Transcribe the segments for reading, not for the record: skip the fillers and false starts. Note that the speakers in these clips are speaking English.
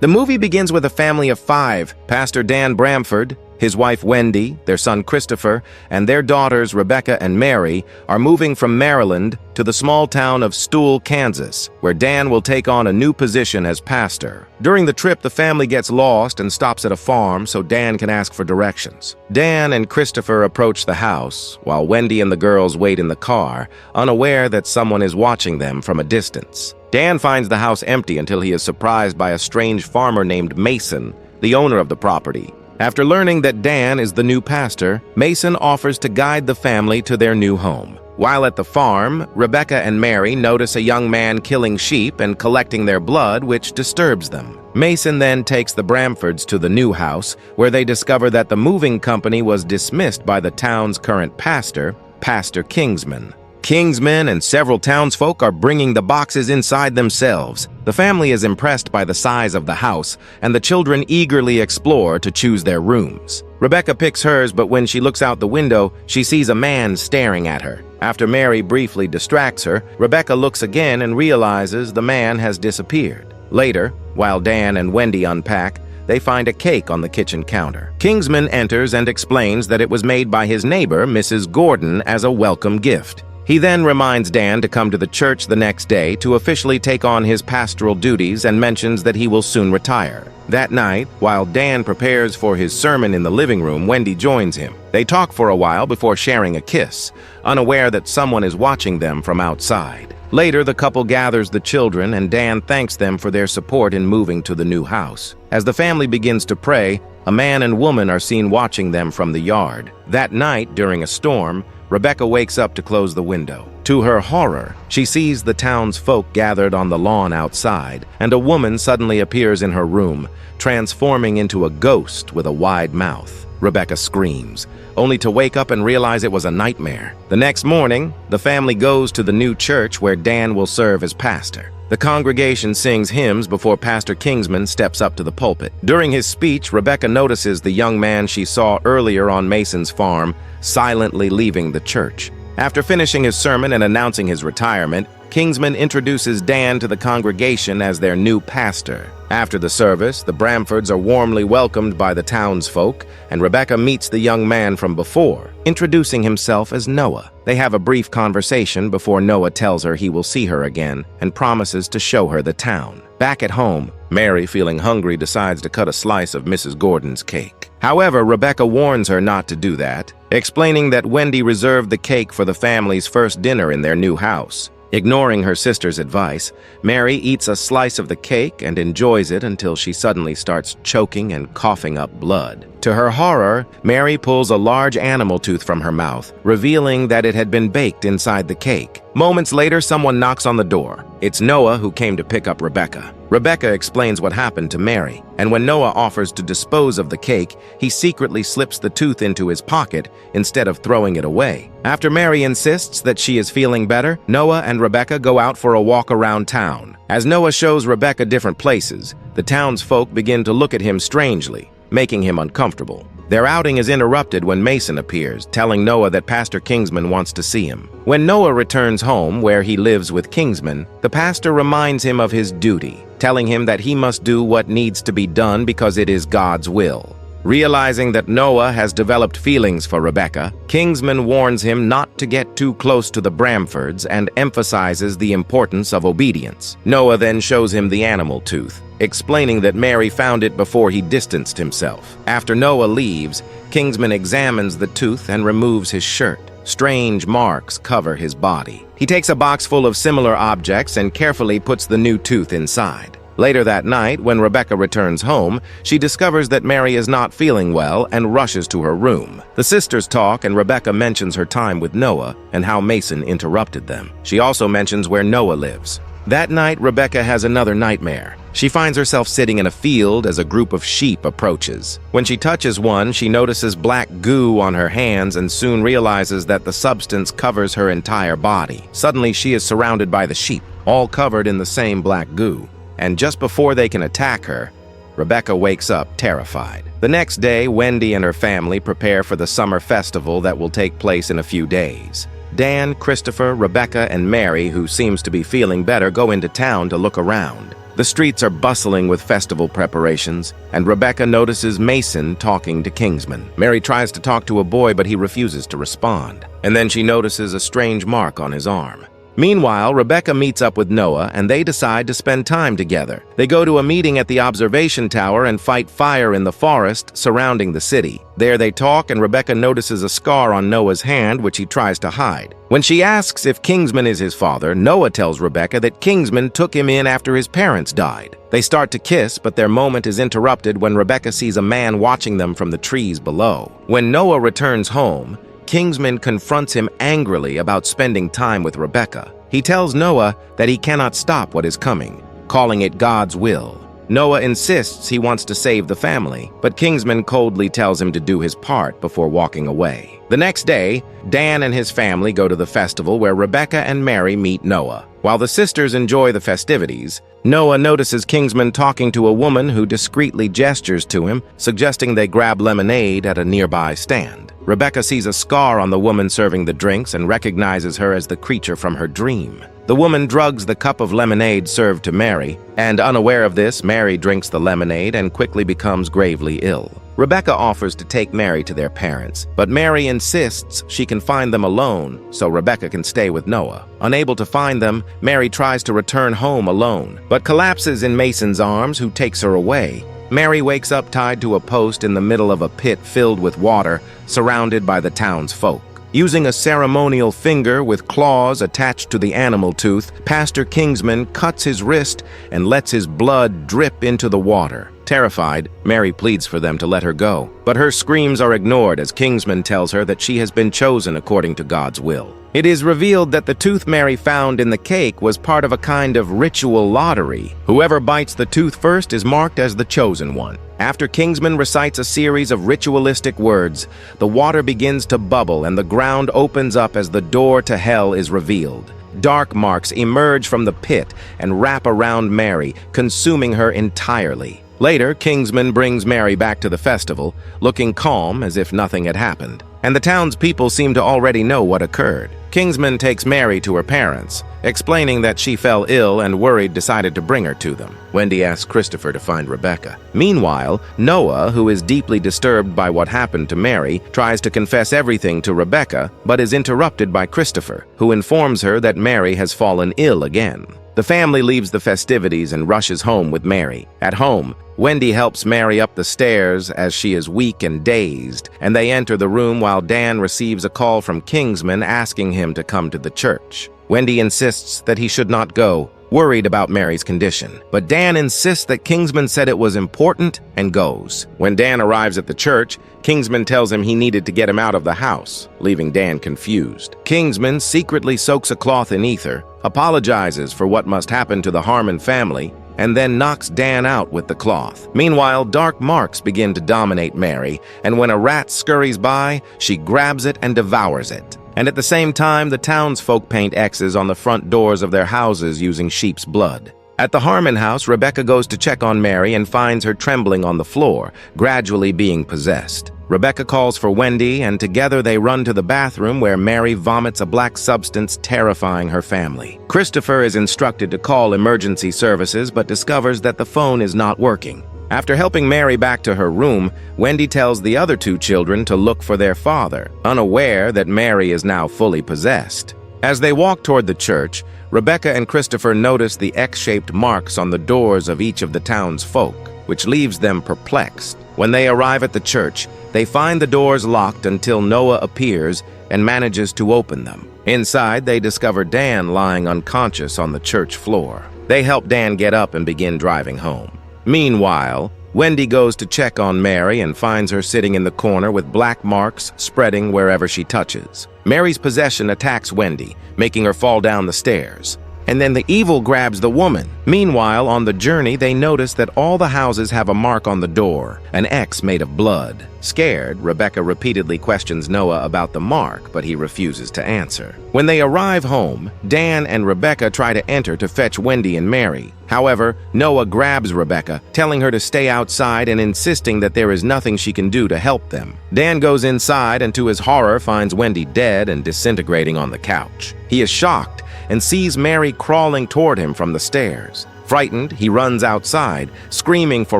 The movie begins with a family of 5: Pastor Dan Bramford, his wife Wendy, their son Christopher, and their daughters Rebecca and Mary are moving from Maryland to the small town of Stull, Kansas, where Dan will take on a new position as pastor. During the trip, the family gets lost and stops at a farm so Dan can ask for directions. Dan and Christopher approach the house, while Wendy and the girls wait in the car, unaware that someone is watching them from a distance. Dan finds the house empty until he is surprised by a strange farmer named Mason, the owner of the property. After learning that Dan is the new pastor, Mason offers to guide the family to their new home. While at the farm, Rebecca and Mary notice a young man killing sheep and collecting their blood, which disturbs them. Mason then takes the Bramfords to the new house, where they discover that the moving company was dismissed by the town's current pastor, Pastor Kingsman. Kingsmen and several townsfolk are bringing the boxes inside themselves. The family is impressed by the size of the house, and the children eagerly explore to choose their rooms. Rebecca picks hers, but when she looks out the window, she sees a man staring at her. After Mary briefly distracts her, Rebecca looks again and realizes the man has disappeared. Later, while Dan and Wendy unpack, they find a cake on the kitchen counter. Kingsman enters and explains that it was made by his neighbor, Mrs. Gordon, as a welcome gift. He then reminds Dan to come to the church the next day to officially take on his pastoral duties and mentions that he will soon retire. That night, while Dan prepares for his sermon in the living room, Wendy joins him. They talk for a while before sharing a kiss, unaware that someone is watching them from outside. Later, the couple gathers the children, and Dan thanks them for their support in moving to the new house. As the family begins to pray, a man and woman are seen watching them from the yard. That night, during a storm, Rebecca wakes up to close the window. To her horror, she sees the townsfolk gathered on the lawn outside, and a woman suddenly appears in her room, transforming into a ghost with a wide mouth. Rebecca screams, only to wake up and realize it was a nightmare. The next morning, the family goes to the new church where Dan will serve as pastor. The congregation sings hymns before Pastor Kingsman steps up to the pulpit. During his speech, Rebecca notices the young man she saw earlier on Mason's farm silently leaving the church. After finishing his sermon and announcing his retirement, Kingsman introduces Dan to the congregation as their new pastor. After the service, the Bramfords are warmly welcomed by the townsfolk, and Rebecca meets the young man from before, introducing himself as Noah. They have a brief conversation before Noah tells her he will see her again and promises to show her the town. Back at home, Mary, feeling hungry, decides to cut a slice of Mrs. Gordon's cake. However, Rebecca warns her not to do that, explaining that Wendy reserved the cake for the family's first dinner in their new house. Ignoring her sister's advice, Mary eats a slice of the cake and enjoys it until she suddenly starts choking and coughing up blood. To her horror, Mary pulls a large animal tooth from her mouth, revealing that it had been baked inside the cake. Moments later, someone knocks on the door. It's Noah, who came to pick up Rebecca. Rebecca explains what happened to Mary, and when Noah offers to dispose of the cake, he secretly slips the tooth into his pocket instead of throwing it away. After Mary insists that she is feeling better, Noah and Rebecca go out for a walk around town. As Noah shows Rebecca different places, the townsfolk begin to look at him strangely, making him uncomfortable. Their outing is interrupted when Mason appears, telling Noah that Pastor Kingsman wants to see him. When Noah returns home, where he lives with Kingsman, the pastor reminds him of his duty, telling him that he must do what needs to be done because it is God's will. Realizing that Noah has developed feelings for Rebecca, Kingsman warns him not to get too close to the Bramfords and emphasizes the importance of obedience. Noah then shows him the animal tooth, explaining that Mary found it before he distanced himself. After Noah leaves, Kingsman examines the tooth and removes his shirt. Strange marks cover his body. He takes a box full of similar objects and carefully puts the new tooth inside. Later that night, when Rebecca returns home, she discovers that Mary is not feeling well and rushes to her room. The sisters talk, and Rebecca mentions her time with Noah and how Mason interrupted them. She also mentions where Noah lives. That night, Rebecca has another nightmare. She finds herself sitting in a field as a group of sheep approaches. When she touches one, she notices black goo on her hands and soon realizes that the substance covers her entire body. Suddenly, she is surrounded by the sheep, all covered in the same black goo. And just before they can attack her, Rebecca wakes up terrified. The next day, Wendy and her family prepare for the summer festival that will take place in a few days. Dan, Christopher, Rebecca, and Mary, who seems to be feeling better, go into town to look around. The streets are bustling with festival preparations, and Rebecca notices Mason talking to Kingsman. Mary tries to talk to a boy, but he refuses to respond. And then she notices a strange mark on his arm. Meanwhile, Rebecca meets up with Noah, and they decide to spend time together. They go to a meeting at the observation tower and fight fire in the forest surrounding the city. There they talk, and Rebecca notices a scar on Noah's hand, which he tries to hide. When she asks if Kingsman is his father, Noah tells Rebecca that Kingsman took him in after his parents died. They start to kiss, but their moment is interrupted when Rebecca sees a man watching them from the trees below. When Noah returns home, Kingsman confronts him angrily about spending time with Rebecca. He tells Noah that he cannot stop what is coming, calling it God's will. Noah insists he wants to save the family, but Kingsman coldly tells him to do his part before walking away. The next day, Dan and his family go to the festival where Rebecca and Mary meet Noah. While the sisters enjoy the festivities, Noah notices Kingsman talking to a woman who discreetly gestures to him, suggesting they grab lemonade at a nearby stand. Rebecca sees a scar on the woman serving the drinks and recognizes her as the creature from her dream. The woman drugs the cup of lemonade served to Mary, and unaware of this, Mary drinks the lemonade and quickly becomes gravely ill. Rebecca offers to take Mary to their parents, but Mary insists she can find them alone so Rebecca can stay with Noah. Unable to find them, Mary tries to return home alone, but collapses in Mason's arms, who takes her away. Mary wakes up tied to a post in the middle of a pit filled with water, surrounded by the townsfolk. Using a ceremonial finger with claws attached to the animal tooth, Pastor Kingsman cuts his wrist and lets his blood drip into the water. Terrified, Mary pleads for them to let her go, but her screams are ignored as Kingsman tells her that she has been chosen according to God's will. It is revealed that the tooth Mary found in the cake was part of a kind of ritual lottery. Whoever bites the tooth first is marked as the chosen one. After Kingsman recites a series of ritualistic words, the water begins to bubble and the ground opens up as the door to hell is revealed. Dark marks emerge from the pit and wrap around Mary, consuming her entirely. Later, Kingsman brings Mary back to the festival, looking calm as if nothing had happened. And the townspeople seem to already know what occurred. Kingsman takes Mary to her parents, explaining that she fell ill and worried decided to bring her to them. Wendy asks Christopher to find Rebecca. Meanwhile, Noah, who is deeply disturbed by what happened to Mary, tries to confess everything to Rebecca, but is interrupted by Christopher, who informs her that Mary has fallen ill again. The family leaves the festivities and rushes home with Mary. At home, Wendy helps Mary up the stairs as she is weak and dazed, and they enter the room while Dan receives a call from Kingsman asking him to come to the church. Wendy insists that he should not go, worried about Mary's condition. But Dan insists that Kingsman said it was important and goes. When Dan arrives at the church, Kingsman tells him he needed to get him out of the house, leaving Dan confused. Kingsman secretly soaks a cloth in ether, apologizes for what must happen to the Harmon family, and then knocks Dan out with the cloth. Meanwhile, dark marks begin to dominate Mary, and when a rat scurries by, she grabs it and devours it. And at the same time, the townsfolk paint X's on the front doors of their houses using sheep's blood. At the Harmon house, Rebecca goes to check on Mary and finds her trembling on the floor, gradually being possessed. Rebecca calls for Wendy, and together they run to the bathroom where Mary vomits a black substance, terrifying her family. Christopher is instructed to call emergency services but discovers that the phone is not working. After helping Mary back to her room, Wendy tells the other two children to look for their father, unaware that Mary is now fully possessed. As they walk toward the church, Rebecca and Christopher notice the X-shaped marks on the doors of each of the town's folk, which leaves them perplexed. When they arrive at the church, they find the doors locked until Noah appears and manages to open them. Inside, they discover Dan lying unconscious on the church floor. They help Dan get up and begin driving home. Meanwhile, Wendy goes to check on Mary and finds her sitting in the corner with black marks spreading wherever she touches. Mary's possession attacks Wendy, making her fall down the stairs. And then the evil grabs the woman. Meanwhile, on the journey, they notice that all the houses have a mark on the door, an X made of blood. Scared, Rebecca repeatedly questions Noah about the mark, but he refuses to answer. When they arrive home, Dan and Rebecca try to enter to fetch Wendy and Mary. However, Noah grabs Rebecca, telling her to stay outside and insisting that there is nothing she can do to help them. Dan goes inside and to his horror finds Wendy dead and disintegrating on the couch. He is shocked and sees Mary crawling toward him from the stairs. Frightened, he runs outside, screaming for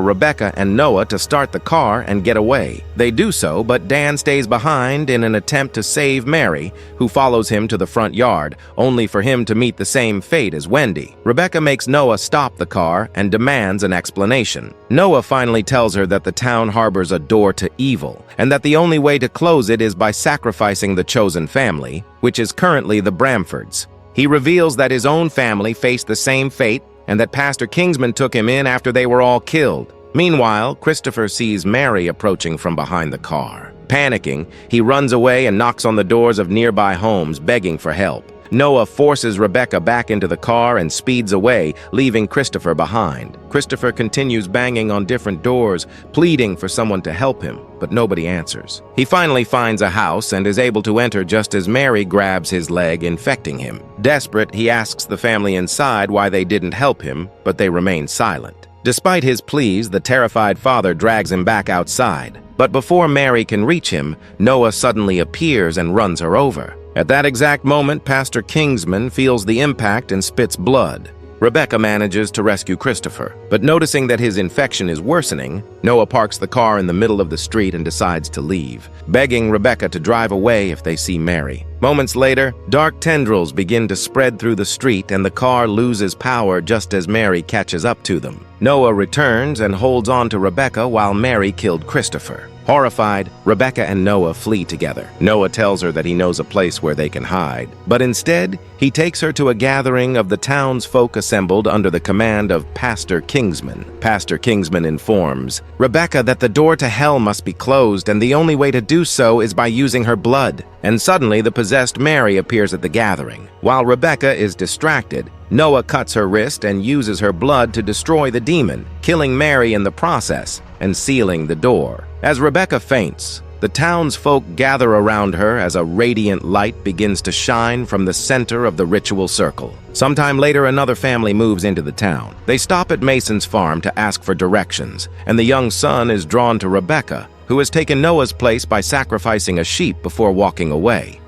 Rebecca and Noah to start the car and get away. They do so, but Dan stays behind in an attempt to save Mary, who follows him to the front yard, only for him to meet the same fate as Wendy. Rebecca makes Noah stop the car and demands an explanation. Noah finally tells her that the town harbors a door to evil, and that the only way to close it is by sacrificing the chosen family, which is currently the Bramfords. He reveals that his own family faced the same fate, and that Pastor Kingsman took him in after they were all killed. Meanwhile, Christopher sees Mary approaching from behind the car. Panicking, he runs away and knocks on the doors of nearby homes, begging for help. Noah forces Rebecca back into the car and speeds away, leaving Christopher behind. Christopher continues banging on different doors, pleading for someone to help him, but nobody answers. He finally finds a house and is able to enter just as Mary grabs his leg, infecting him. Desperate, he asks the family inside why they didn't help him, but they remain silent. Despite his pleas, the terrified father drags him back outside. But before Mary can reach him, Noah suddenly appears and runs her over. At that exact moment, Pastor Kingsman feels the impact and spits blood. Rebecca manages to rescue Christopher, but noticing that his infection is worsening, Noah parks the car in the middle of the street and decides to leave, begging Rebecca to drive away if they see Mary. Moments later, dark tendrils begin to spread through the street and the car loses power just as Mary catches up to them. Noah returns and holds on to Rebecca while Mary killed Christopher. Horrified, Rebecca and Noah flee together. Noah tells her that he knows a place where they can hide, but instead, he takes her to a gathering of the townsfolk assembled under the command of Pastor Kingsman. Pastor Kingsman informs Rebecca that the door to hell must be closed and the only way to do so is by using her blood. And suddenly, the possessed Mary appears at the gathering. While Rebecca is distracted, Noah cuts her wrist and uses her blood to destroy the demon, killing Mary in the process and sealing the door. As Rebecca faints, the townsfolk gather around her as a radiant light begins to shine from the center of the ritual circle. Sometime later, another family moves into the town. They stop at Mason's farm to ask for directions, and the young son is drawn to Rebecca, who has taken Noah's place by sacrificing a sheep before walking away.